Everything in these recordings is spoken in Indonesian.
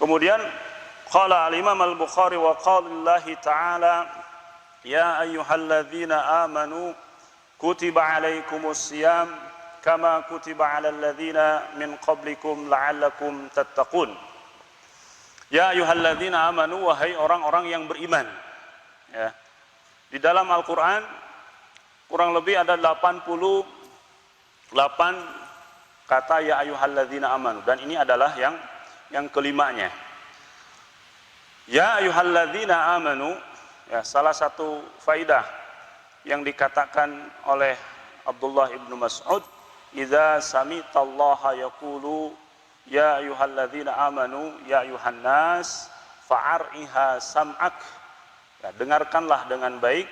Kemudian qala al-Imam al-Bukhari wa qala Allah Ta'ala ya ayyuhalladzina amanu kutiba alaikumus siyam kama kutiba alal ladzina min qablikum la'allakum tattaqun. Ya ayyuhalladzina amanu, wahai orang-orang yang beriman. Ya. Di dalam Al-Qur'an kurang lebih ada 88 kata ya ayyuhalladzina amanu, dan ini adalah yang kelimanya. Ya ayyuhalladzina amanu, ya, salah satu faidah yang dikatakan oleh Abdullah ibnu Mas'ud, idza samitallaha yaqulu ya ayyuhalladzina amanu ya ayyuhan nas fa'ar'iha sam'ak. Ya, dengarkanlah dengan baik,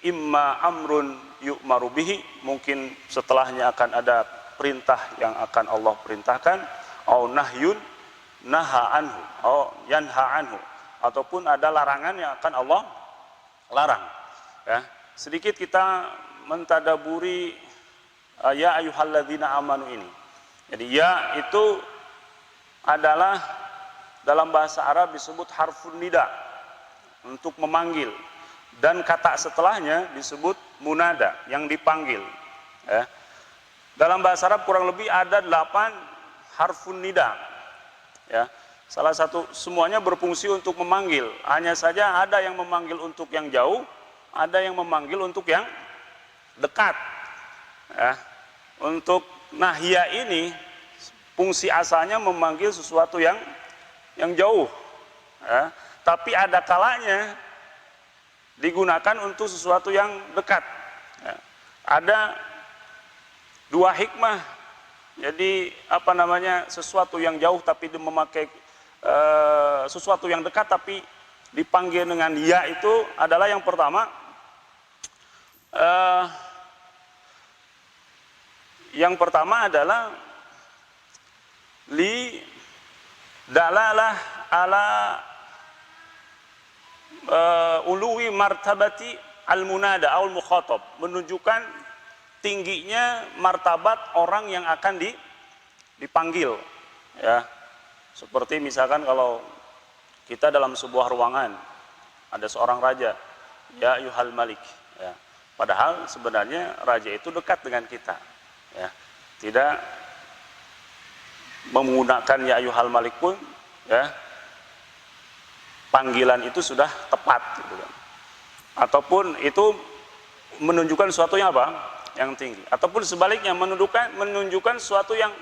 imma amrun yu'maru bihi, mungkin setelahnya akan ada perintah yang akan Allah perintahkan, au nahyun naha anhu, au yanha anhu, ataupun ada larangan yang akan Allah larang. Ya, sedikit kita mentadaburi ya ayyuhalladzina amanu ini. Jadi ya itu adalah dalam bahasa Arab disebut harfun nida, untuk memanggil, dan kata setelahnya disebut munada, yang dipanggil. Ya. Dalam bahasa Arab kurang lebih ada 8 harfun nida. Ya. Salah satu, semuanya berfungsi untuk memanggil. Hanya saja ada yang memanggil untuk yang jauh, ada yang memanggil untuk yang dekat. Ya. Untuk nahya ini fungsi asalnya memanggil sesuatu yang jauh. Ya. Tapi ada kalanya digunakan untuk sesuatu yang dekat. Ya. Ada 2 hikmah. Jadi sesuatu yang jauh tapi memakai sesuatu yang dekat tapi dipanggil dengan ya, itu adalah yang pertama, adalah li dalalah ala uluwi martabati al-munada al mukhatab, menunjukkan tingginya martabat orang yang akan dipanggil. Ya, seperti misalkan kalau kita dalam sebuah ruangan ada seorang raja, ya ayyuhal malik. Ya, padahal sebenarnya raja itu dekat dengan kita. Ya, tidak menggunakan ya ayyuhal malik pun, ya, panggilan itu sudah tepat, gitu kan. Ataupun itu menunjukkan sesuatu yang apa? Yang tinggi. Ataupun sebaliknya menunjukkan sesuatu yang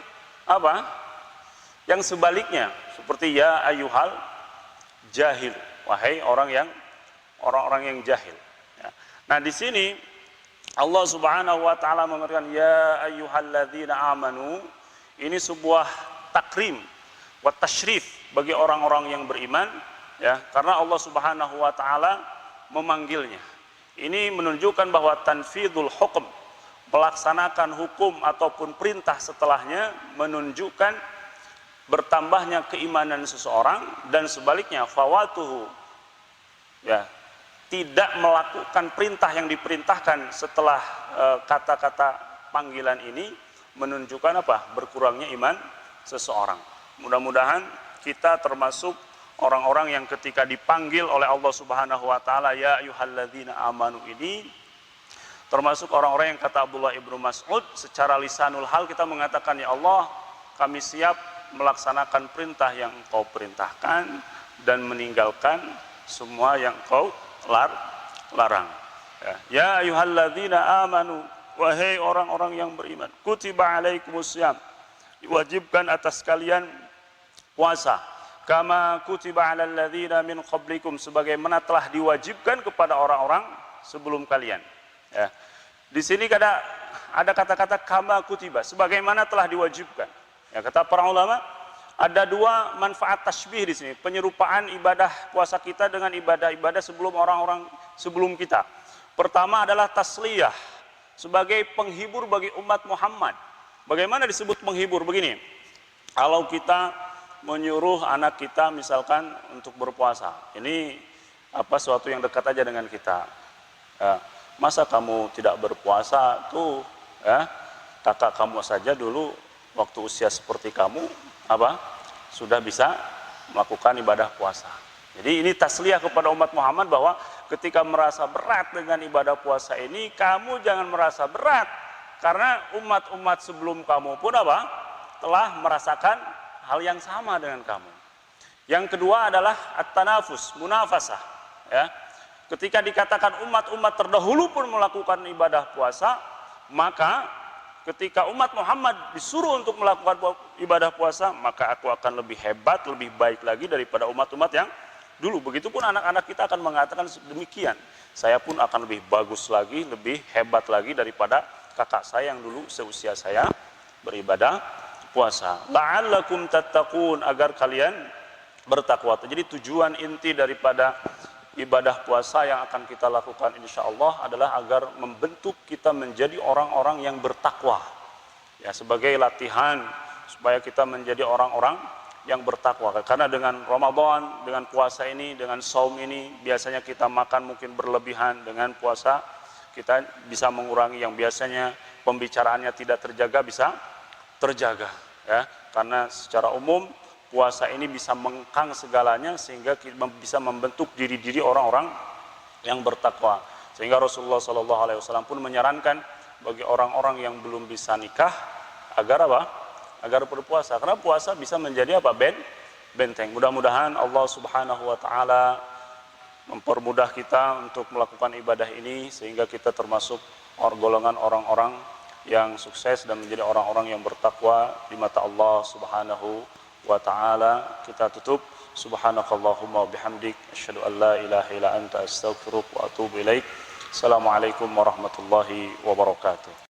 apa? Yang sebaliknya, seperti ya ayyuhal jahil, wahai orang-orang yang jahil. Ya. Nah, di sini Allah Subhanahu wa taala memberikan ya ayyuhalladzina amanu, ini sebuah takrim wa tasyrif bagi orang-orang yang beriman. Ya, karena Allah Subhanahu wa taala memanggilnya. Ini menunjukkan bahwa tanfidul hukum, melaksanakan hukum ataupun perintah setelahnya, menunjukkan bertambahnya keimanan seseorang, dan sebaliknya fawatuhu, ya, tidak melakukan perintah yang diperintahkan setelah kata-kata panggilan ini menunjukkan apa? Berkurangnya iman seseorang. Mudah-mudahan kita termasuk orang-orang yang ketika dipanggil oleh Allah Subhanahu wa taala ya ayyuhalladzina amanu ini, termasuk orang-orang yang kata Abdullah ibnu Mas'ud, secara lisanul hal kita mengatakan, ya Allah, kami siap melaksanakan perintah yang Engkau perintahkan dan meninggalkan semua yang Engkau larang. Ya ayyuhalladzina amanu, wahai orang-orang yang beriman, kutiba alaikumusiyam, diwajibkan atas kalian puasa, kama kutiba alal ladzina min qablikum, sebagaimana telah diwajibkan kepada orang-orang sebelum kalian. Ya. Di sini ada kata-kata kama kutiba, sebagaimana telah diwajibkan. Ya, kata para ulama, ada 2 manfaat tasbih di sini, penyerupaan ibadah puasa kita dengan ibadah-ibadah sebelum orang-orang sebelum kita. Pertama adalah tasliyah, sebagai penghibur bagi umat Muhammad. Bagaimana disebut penghibur? Begini, kalau kita menyuruh anak kita misalkan untuk berpuasa, ini sesuatu yang dekat aja dengan kita. Ya, masa kamu tidak berpuasa tuh? Ya, kakak kamu saja dulu waktu usia seperti kamu sudah bisa melakukan ibadah puasa. Jadi ini tasliyah kepada umat Muhammad bahwa ketika merasa berat dengan ibadah puasa ini, kamu jangan merasa berat, karena umat-umat sebelum kamu pun apa? Telah merasakan hal yang sama dengan kamu. Yang kedua adalah at-tanafus, munafasah, ya. Ketika dikatakan umat-umat terdahulu pun melakukan ibadah puasa, maka ketika umat Muhammad disuruh untuk melakukan ibadah puasa, maka aku akan lebih hebat, lebih baik lagi daripada umat-umat yang dulu. Begitupun anak-anak kita akan mengatakan demikian. Saya pun akan lebih bagus lagi, lebih hebat lagi daripada kakak saya yang dulu seusia saya beribadah puasa. La'allakum tattaqun, agar kalian bertakwa. Jadi tujuan inti daripada ibadah puasa yang akan kita lakukan insyaallah adalah agar membentuk kita menjadi orang-orang yang bertakwa, ya, sebagai latihan supaya kita menjadi orang-orang yang bertakwa. Karena dengan Ramadan, dengan puasa ini, dengan saum ini, biasanya kita makan mungkin berlebihan. Dengan puasa kita bisa mengurangi yang biasanya pembicaraannya tidak terjaga, bisa terjaga, ya. Karena secara umum puasa ini bisa mengkang segalanya, sehingga bisa membentuk diri-diri orang-orang yang bertakwa. Sehingga Rasulullah SAW pun menyarankan bagi orang-orang yang belum bisa nikah agar apa? Agar berpuasa. Karena puasa bisa menjadi apa? Benteng. Mudah-mudahan Allah Subhanahu wa taala mempermudah kita untuk melakukan ibadah ini, sehingga kita termasuk golongan orang-orang yang sukses dan menjadi orang-orang yang bertakwa di mata Allah Subhanahu wa ta'ala. Kita tutup, subhanakallahumma wa bihamdik, asyhadu an la ilaha illa anta astaghfiruka wa atubu ilaik. Assalamualaikum warahmatullahi wabarakatuh.